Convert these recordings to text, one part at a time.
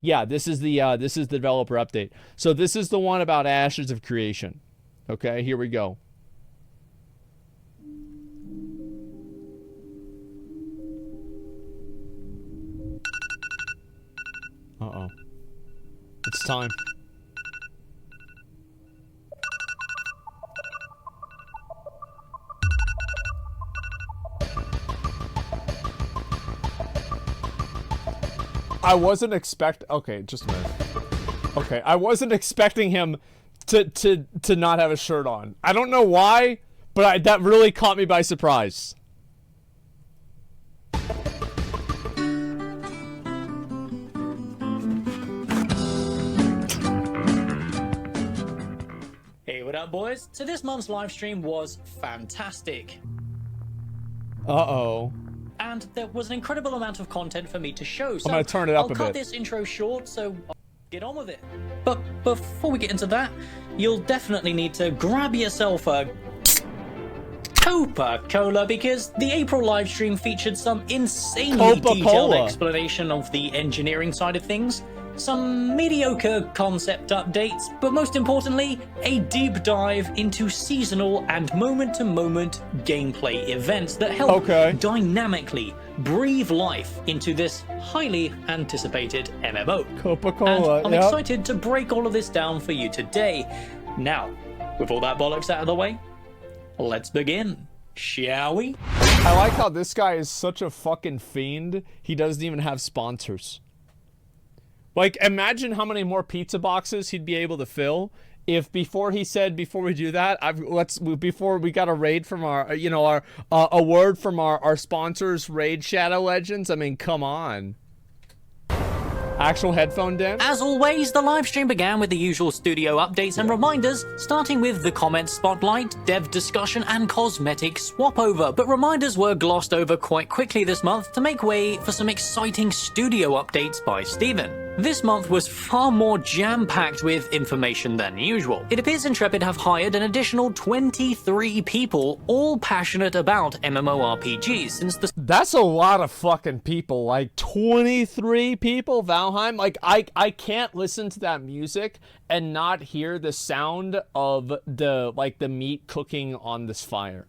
Yeah, this is the developer update. So this is the one about Ashes of Creation. Okay, here we go. Uh-oh. It's time. I wasn't okay, just a minute. Okay, I wasn't expecting him to not have a shirt on. I don't know why, but that really caught me by surprise. Hey, what up, boys? So this month's live stream was fantastic. Uh-oh. And there was an incredible amount of content for me to show. So I'm gonna turn it up a bit. I'll cut this intro short, so I'll get on with it. But before we get into that, you'll definitely need to grab yourself a Coca-Cola, because the April live stream featured some insanely detailed explanation of the engineering side of things, some mediocre concept updates, but most importantly, a deep dive into seasonal and moment-to-moment gameplay events that help dynamically breathe life into this highly anticipated MMO. Coca-Cola, and I'm excited to break all of this down for you today. Now, with all that bollocks out of the way, let's begin, shall we? I like how this guy is such a fucking fiend, he doesn't even have sponsors. Like, imagine how many more pizza boxes he'd be able to fill if before he said, before we do that, before we got a raid from our, you know, a word from our sponsors, Raid Shadow Legends. I mean, come on. Actual headphone den? As always, the live stream began with the usual studio updates and reminders, starting with the comments spotlight, dev discussion, and cosmetic swap over. But reminders were glossed over quite quickly this month to make way for some exciting studio updates by Steven. This month was far more jam-packed with information than usual. It appears Intrepid have hired an additional 23 people, all passionate about MMORPGs since the— That's a lot of fucking people, like 23 people, Valheim. Like, I can't listen to that music and not hear the sound of the meat cooking on this fire.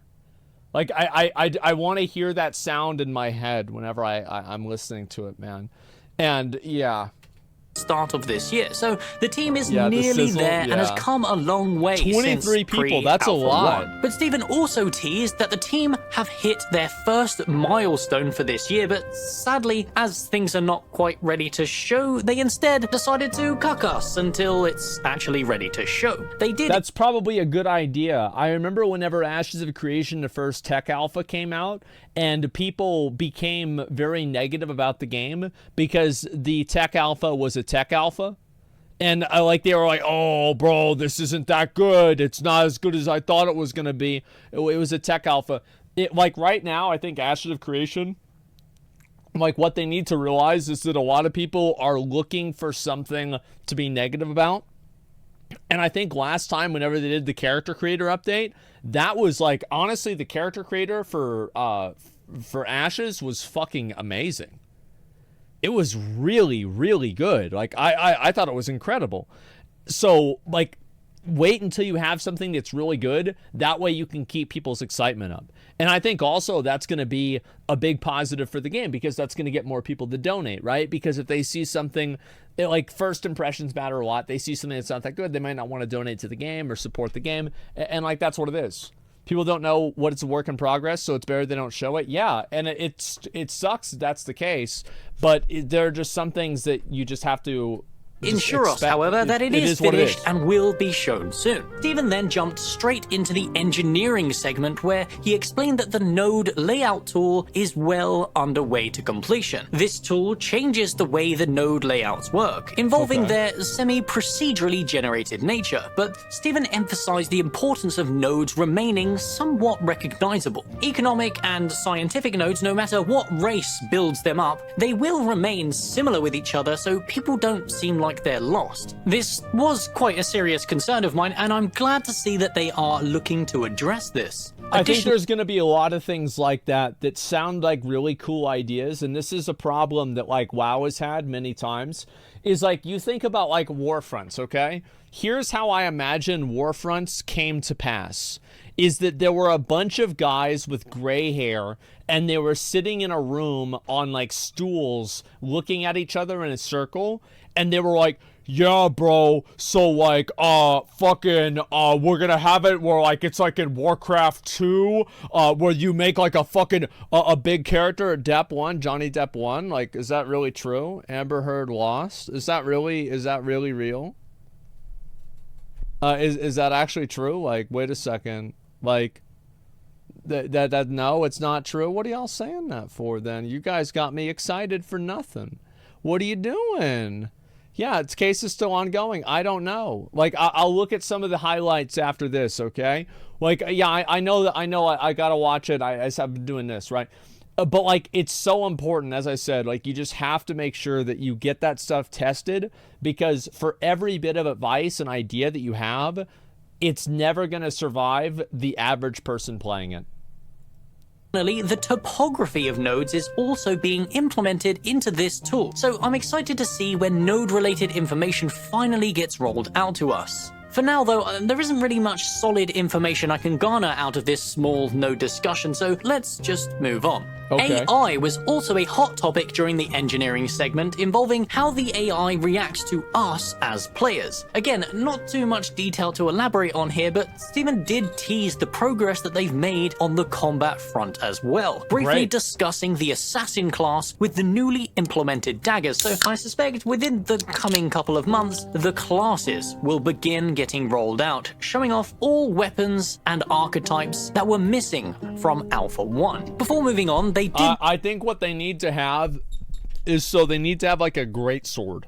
Like, I want to hear that sound in my head whenever I'm listening to it, man. And, yeah. Start of this year, so the team is nearly there and has come a long way. 23 people, that's a lot. But Steven also teased that the team have hit their first milestone for this year, but sadly, as things are not quite ready to show, they instead decided to cuck us until it's actually ready to show. They did— That's probably a good idea. I remember whenever Ashes of Creation, the first tech alpha, came out, and people became very negative about the game because the tech alpha was a tech alpha, and they were like, oh bro, this isn't that good, it's not as good as I thought it was gonna be. It was a tech alpha. Like right now, I think Ashes of Creation, like what they need to realize is that a lot of people are looking for something to be negative about. And I think last time, whenever they did the character creator update, that was like, honestly, the character creator for Ashes was fucking amazing. It was really, really good. Like, I thought it was incredible. So, like, wait until you have something that's really good. That way you can keep people's excitement up. And I think also that's going to be a big positive for the game, because that's going to get more people to donate, right? Because if they see something, like, first impressions matter a lot. They see something that's not that good, they might not want to donate to the game or support the game. And like, that's what it is. People don't know what it's a work in progress, so it's better they don't show it. Yeah, and it sucks that's the case, but there are just some things that you just have to ensure us, however, that it is finished and will be shown soon. Steven then jumped straight into the engineering segment, where he explained that the node layout tool is well underway to completion. This tool changes the way the node layouts work, involving their semi-procedurally generated nature, but Steven emphasized the importance of nodes remaining somewhat recognizable. Economic and scientific nodes, no matter what race builds them up, they will remain similar with each other, so people don't seem like they're lost. This was quite a serious concern of mine, and I'm glad to see that they are looking to address this. I think there's going to be a lot of things like that sound like really cool ideas, and this is a problem that, like, WoW has had many times, is like, you think about like war fronts, okay? Here's how I imagine war fronts came to pass, is that there were a bunch of guys with gray hair, and they were sitting in a room on like stools looking at each other in a circle, and they were like, yeah, bro, so like, we're gonna have it where like it's like in Warcraft 2, where you make like a fucking, a big character, Depp 1, Johnny Depp 1, like, is that really true? Amber Heard Lost? Is that really real? Is that actually true? Like, wait a second, like, that no, it's not true? What are y'all saying that for then? You guys got me excited for nothing. What are you doing? Yeah, its case is still ongoing. I don't know. Like, I'll look at some of the highlights after this, okay? Like, yeah, I know I gotta watch it. I just have been doing this, right? But, like, it's so important, as I said, like, you just have to make sure that you get that stuff tested, because for every bit of advice and idea that you have, it's never gonna survive the average person playing it. Finally, the topography of nodes is also being implemented into this tool, so I'm excited to see when node-related information finally gets rolled out to us. For now, though, there isn't really much solid information I can garner out of this small node discussion, so let's just move on. Okay. AI was also a hot topic during the engineering segment, involving how the AI reacts to us as players. Again, not too much detail to elaborate on here, but Steven did tease the progress that they've made on the combat front as well, briefly discussing the assassin class with the newly implemented daggers. So I suspect within the coming couple of months, the classes will begin getting rolled out, showing off all weapons and archetypes that were missing from Alpha 1. Before moving on, they did... I think what they need to have is, so they need to have like a great sword.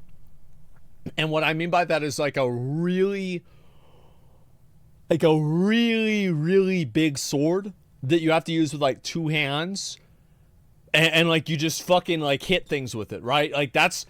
And what I mean by that is like a really big sword that you have to use with like two hands. And like you just fucking like hit things with it, right? Like that's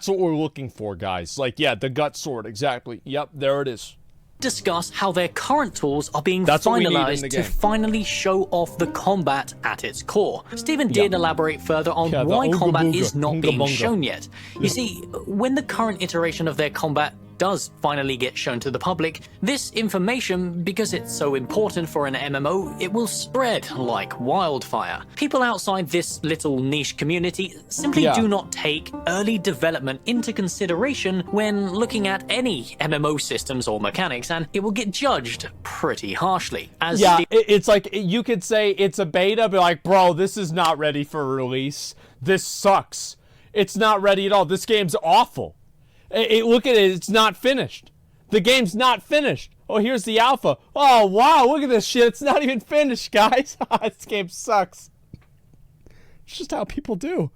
what we're looking for, guys. Like, yeah, the gut sword, exactly. Yep, there it is. Discuss how their current tools are being finalized to finally show off the combat at its core. Steven did elaborate further on why combat is not being shown yet. You see, when the current iteration of their combat does finally get shown to the public, this information, because it's so important for an MMO, it will spread like wildfire. People outside this little niche community simply do not take early development into consideration when looking at any MMO systems or mechanics, and it will get judged pretty harshly. As it's like, you could say it's a beta, but like, bro, this is not ready for release. This sucks. It's not ready at all. This game's awful. Look at it, it's not finished. The game's not finished. Oh, here's the alpha. Oh, wow, look at this shit. It's not even finished, guys. This game sucks. It's just how people do.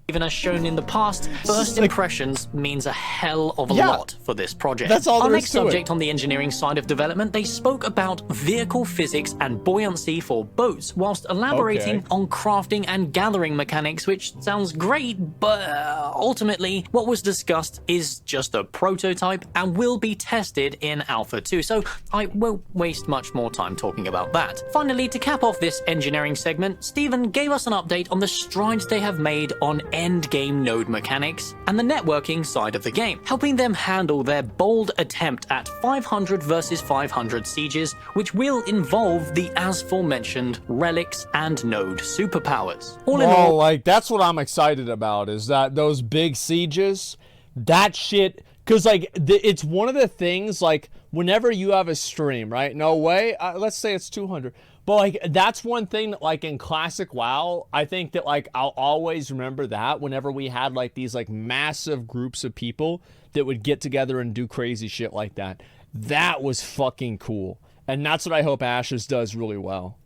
Even as shown in the past, first impressions means a hell of a lot for this project. That's all there Our is next to it. subject on the engineering side of development, they spoke about vehicle physics and buoyancy for boats, whilst elaborating on crafting and gathering mechanics, which sounds great, but ultimately, what was discussed is just a prototype and will be tested in Alpha 2, so I won't waste much more time talking about that. Finally, to cap off this engineering segment, Steven gave us an update on the strides they have made on end-game node mechanics and the networking side of the game, helping them handle their bold attempt at 500 versus 500 sieges, which will involve the as-aforementioned relics and node superpowers. All in all, like, that's what I'm excited about, is that those big sieges, that shit, because like it's one of the things, like, whenever you have a stream, right? No way, let's say it's 200. But like, that's one thing that, like, in classic WoW, I think that, like, I'll always remember that whenever we had like these like massive groups of people that would get together and do crazy shit like that. That was fucking cool. And that's what I hope Ashes does really well.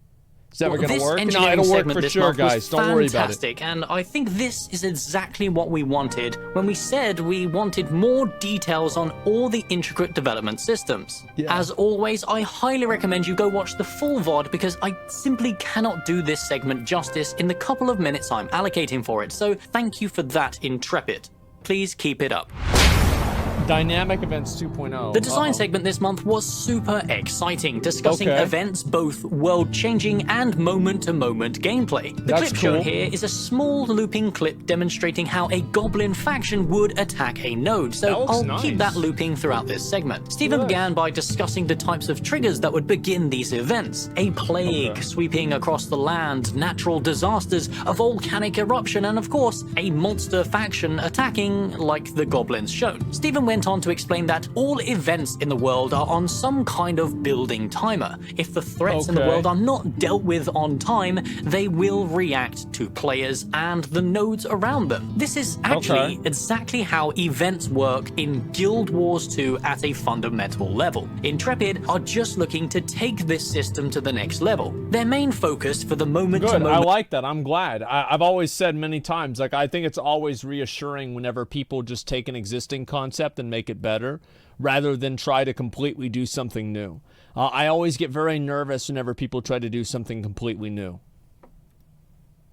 Is that going to work? No, it'll work for sure, guys. Don't worry about it. And I think this is exactly what we wanted when we said we wanted more details on all the intricate development systems. As always, I highly recommend you go watch the full VOD, because I simply cannot do this segment justice in the couple of minutes I'm allocating for it. So thank you for that, Intrepid. Please keep it up. Dynamic Events 2.0. The design segment this month was super exciting, discussing events both world-changing and moment-to-moment gameplay. The clip shown here is a small looping clip demonstrating how a goblin faction would attack a node, so I'll keep that looping throughout this segment. Steven began by discussing the types of triggers that would begin these events. A plague sweeping across the land, natural disasters, a volcanic eruption, and of course, a monster faction attacking like the goblins shown. Steven went on to explain that all events in the world are on some kind of building timer. If the threats in the world are not dealt with on time, they will react to players and the nodes around them. This is actually exactly how events work in Guild Wars 2 at a fundamental level. Intrepid are just looking to take this system to the next level. Their main focus for the moment-to-moment... I like that. I'm glad. I've always said many times, like, I think it's always reassuring whenever people just take an existing concept and make it better, rather than try to completely do something new. I always get very nervous whenever people try to do something completely new.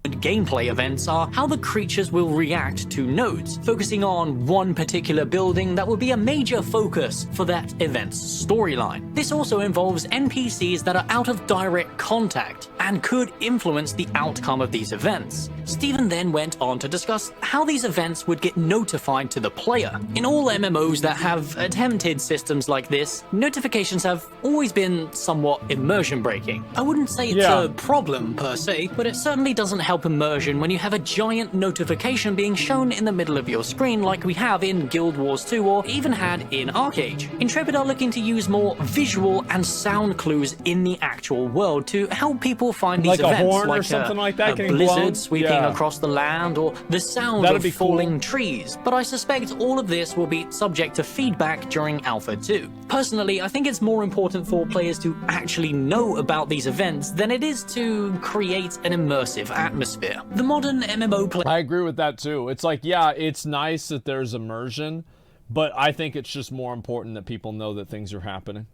Gameplay events are how the creatures will react to nodes, focusing on one particular building that will be a major focus for that event's storyline. This also involves NPCs that are out of direct contact and could influence the outcome of these events. Steven then went on to discuss how these events would get notified to the player. In all MMOs that have attempted systems like this, notifications have always been somewhat immersion breaking. I wouldn't say it's a problem per se, but it certainly doesn't help immersion when you have a giant notification being shown in the middle of your screen like we have in Guild Wars 2 or even had in Arcade. Intrepid are looking to use more visual and sound clues in the actual world to help people find these events, like a horn or something like that, a blizzard sweeping across the land, or the sound of falling trees. But I suspect all of this will be subject to feedback during Alpha 2. Personally, I think it's more important for players to actually know about these events than it is to create an immersive atmosphere. The modern MMO player... I agree with that too. It's like, yeah, it's nice that there's immersion, but I think it's just more important that people know that things are happening.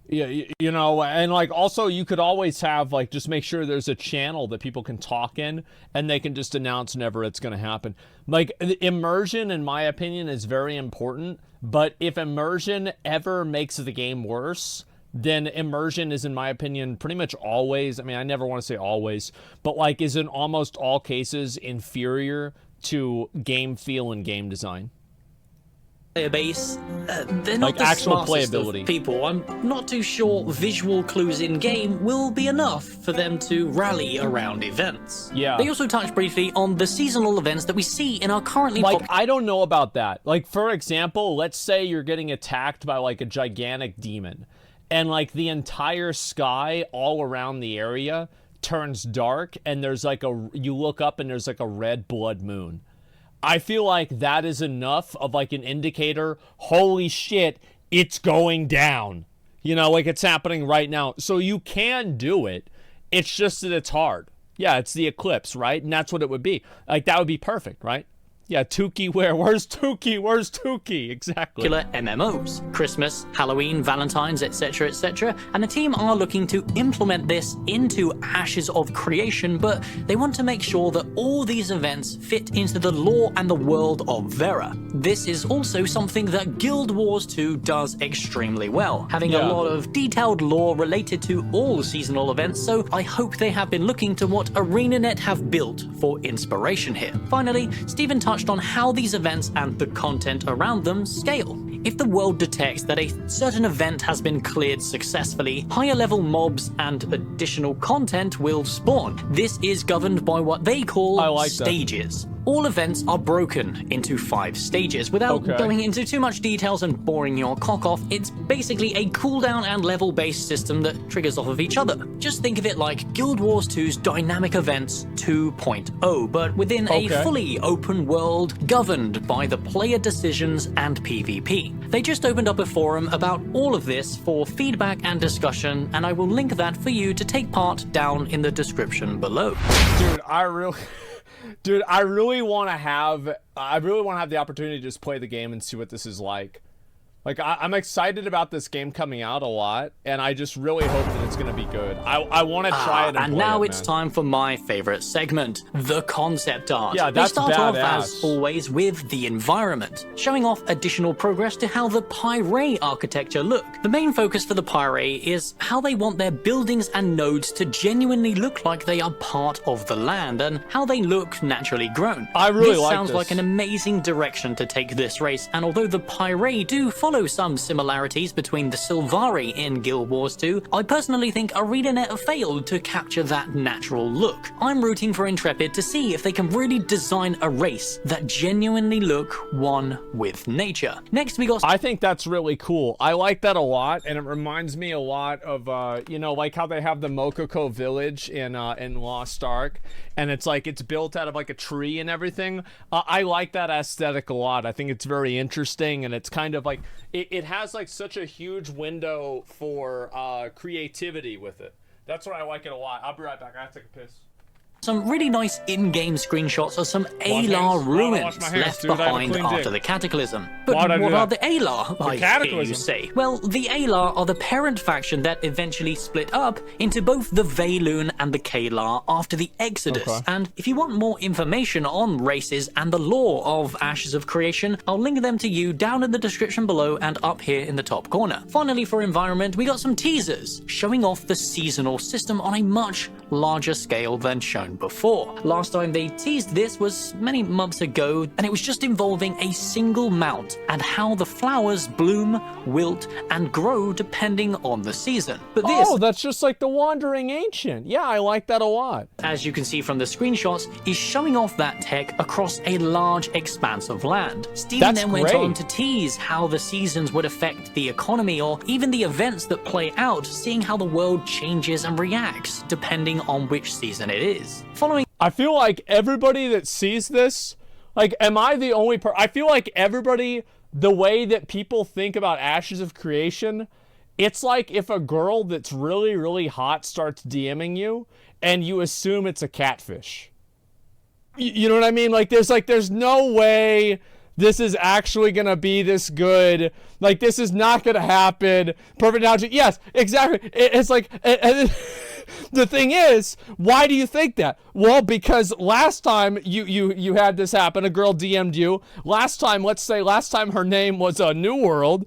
Yeah, you know, and like also you could always have like just make sure there's a channel that people can talk in and they can just announce whenever it's going to happen. Like immersion, in my opinion, is very important, but if immersion ever makes the game worse, then immersion is, in my opinion, pretty much always, I mean, I never want to say always, but like is in almost all cases inferior to game feel and game design. Player base, they're not like the actual smartest playability. Of people. I'm not too sure visual clues in game will be enough for them to rally around events. Yeah. They also touched briefly on the seasonal events that we see in our currently I don't know about that. Like, for example, let's say you're getting attacked by like a gigantic demon, and like the entire sky all around the area turns dark, and there's like you look up and there's like a red blood moon. I feel like that is enough of like an indicator, holy shit, it's going down. You know, like it's happening right now. So you can do it. It's just that it's hard. Yeah, it's the eclipse, right? And that's what it would be. Like, that would be perfect, right? Yeah, Tukey where? Where's Tukey? Where's Tukey? Exactly. MMOs, Christmas, Halloween, Valentine's, etc., etc. And the team are looking to implement this into Ashes of Creation, but they want to make sure that all these events fit into the lore and the world of Vera. This is also something that Guild Wars 2 does extremely well, having a lot of detailed lore related to all seasonal events, so I hope they have been looking to what ArenaNet have built for inspiration here. Finally, Steven touched on how these events and the content around them scale. If the world detects that a certain event has been cleared successfully, higher level mobs and additional content will spawn. This is governed by what they call stages. All events are broken into 5 stages. Without going into too much details and boring your cock off, it's basically a cooldown and level-based system that triggers off of each other. Just think of it like Guild Wars 2's Dynamic Events 2.0, but within a fully open world governed by the player decisions and PvP. They just opened up a forum about all of this for feedback and discussion, and I will link that for you to take part down in the description below. Dude, I really want to have the opportunity to just play the game and see what this is like. Like, I'm excited about this game coming out a lot, and I just really hope that it's going to be good. I want to try it and now it's time for my favorite segment, the concept art. Yeah, that's They start off, badass. as always, with the environment, showing off additional progress to how the Pyre architecture look. The main focus for the Pyre is how they want their buildings and nodes to genuinely look like they are part of the land, and how they look naturally grown. I really like sounds this. like an amazing direction to take this race, and although the Pyre do follow some similarities between the Sylvari in Guild Wars 2, I personally think ArenaNet failed to capture that natural look. I'm rooting for Intrepid to see if they can really design a race that genuinely look one with nature. Next we got... I think that's really cool. I like that a lot, and it reminds me a lot of, you know, like how they have the Mokoko village in Lost Ark, and it's like, it's built out of like a tree and everything. I like that aesthetic a lot. I think it's very interesting, and it's kind of like, it has like such a huge window for creativity with it. That's what I like it a lot. I'll be right back. I have to take a piss. Some really nice in-game screenshots of some Alar ruins left behind after the Cataclysm. But what are the Alar, I hear you say? Well, the Alar are the parent faction that eventually split up into both the Veilun and the Kalar after the Exodus. And if you want more information on races and the lore of Ashes of Creation, I'll link them to you down in the description below and up here in the top corner. Finally, for environment, we got some teasers showing off the seasonal system on a much larger scale than shown before. Last time they teased this was many months ago, and it was just involving a single mount and how the flowers bloom, wilt, and grow depending on the season. But this... Oh, that's just like the Wandering Ancient. Yeah, I like that a lot. As you can see from the screenshots, is showing off that tech across a large expanse of land. Steven then went on to tease how the seasons would affect the economy or even the events that play out, seeing how the world changes and reacts depending on which season it is. Following... I feel like everybody that sees this, like, am I the only I feel like everybody, the way that people think about Ashes of Creation, it's like if a girl that's really, really hot starts DMing you and you assume it's a catfish. You know what I mean? Like, there's no way this is actually going to be this good. Like, this is not going to happen. Perfect analogy. Yes, exactly. It's like... The thing is, why do you think that? Well, because last time you had this happen, a girl DM'd you. Last time, let's say last time her name was New World,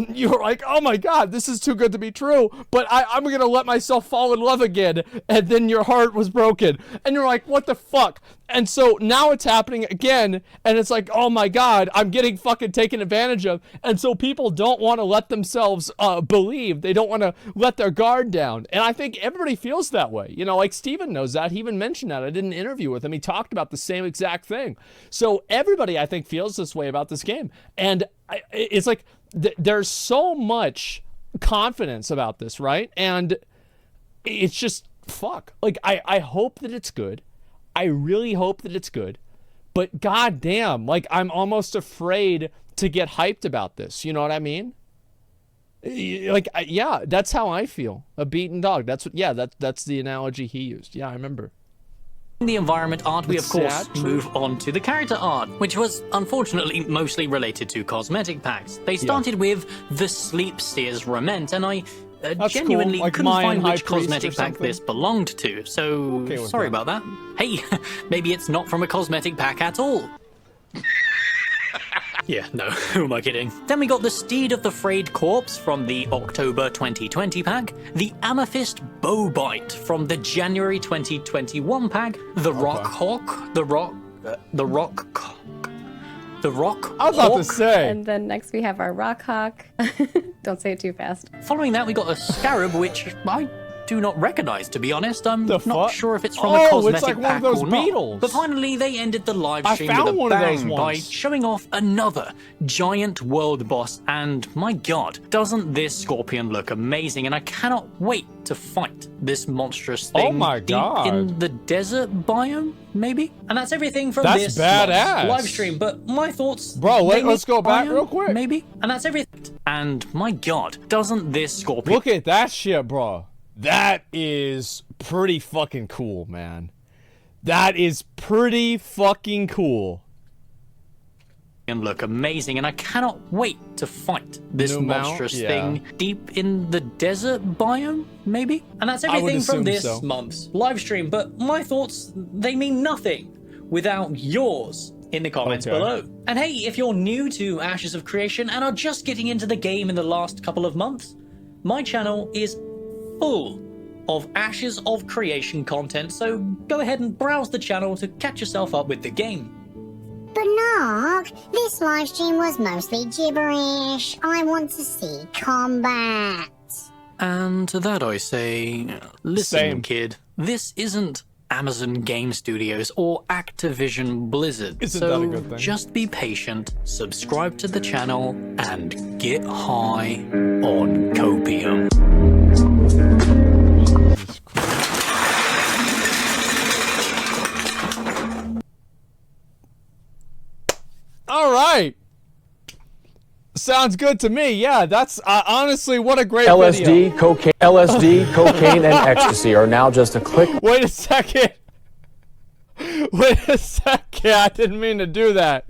you were like, oh my God, this is too good to be true, but I'm going to let myself fall in love again. And then your heart was broken. And you're like, what the fuck? And so now it's happening again, and it's like, oh my God, I'm getting fucking taken advantage of. And so people don't want to let themselves believe. They don't want to let their guard down. And I think everybody feels that way. You know, like Steven knows that. He even mentioned that. I did an interview with him. He talked about the same exact thing. So everybody, I think, feels this way about this game. And it's like there's so much confidence about this, right? And it's just, fuck. Like, I hope that it's good. I really hope that it's good, but goddamn, like, I'm almost afraid to get hyped about this. You know what I mean? Like, yeah, that's how I feel. A beaten dog. That's what. Yeah, that's the analogy he used. Yeah, I remember. In the environment art, we of course move on to the character art, which was unfortunately mostly related to cosmetic packs. They started with the Sleep Seer's Rament, and I genuinely cool. Like couldn't find which High Priest cosmetic pack this belonged to, so sorry about that. Hey, maybe it's not from a cosmetic pack at all. Yeah, no, who am I kidding? Then we got the Steed of the Frayed Corpse from the October 2020 pack, the Amethyst Bowbite from the January 2021 pack, the Rock Hawk, the Rock I was about to say. And then next we have our Rock Hawk. Don't say it too fast. Following that, we got a Scarab, which I do not recognize, to be honest. I'm not sure if it's from a cosmetic it's like one pack of those or not. beetles. But finally, they ended the live stream found with a one of those bang by once. showing off another giant world boss. And my God, doesn't this scorpion look amazing? And I cannot wait to fight this monstrous thing deep in the desert biome, maybe? And that's everything from this live stream. But my thoughts... Bro, let's go back real quick. Maybe? And that's everything. And my God, doesn't this scorpion... Look at that shit, bro. That is pretty fucking cool, man. That is pretty fucking cool. and look amazing, and I cannot wait to fight this monstrous thing deep in the desert biome, maybe? And that's everything from this month's live stream, but my thoughts, they mean nothing without yours in the comments below. And hey, if you're new to Ashes of Creation and are just getting into the game in the last couple of months, my channel is full of Ashes of Creation content, so go ahead and browse the channel to catch yourself up with the game. But Narc, this livestream was mostly gibberish. I want to see combat. And to that I say, listen, kid, this isn't Amazon Game Studios or Activision Blizzard. Isn't that a good thing? Just be patient, subscribe to the channel, and get high on copium. All right. Sounds good to me. Yeah, that's honestly, what a great LSD, video. Cocaine, and ecstasy are now just a click. Wait a second. Wait a second. I didn't mean to do that.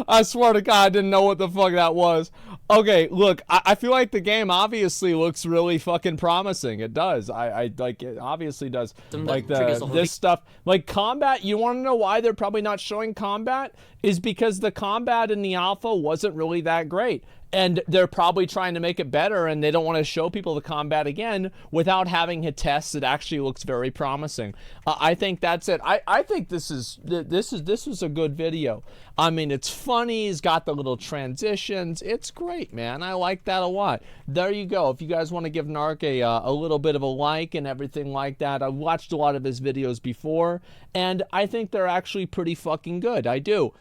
I swear to God, I didn't know what the fuck that was. Okay, look, I feel like the game obviously looks really fucking promising. It does. I like it. Obviously does. Like this stuff, like combat. You want to know why they're probably not showing combat? Is because the combat in the alpha wasn't really that great. And they're probably trying to make it better, and they don't want to show people the combat again without having a test that actually looks very promising. I think that's it. I think this is a good video. I mean, it's funny. It's got the little transitions. It's great, man. I like that a lot. There you go. If you guys want to give Narc a little bit of a like and everything like that, I've watched a lot of his videos before, and I think they're actually pretty fucking good. I do.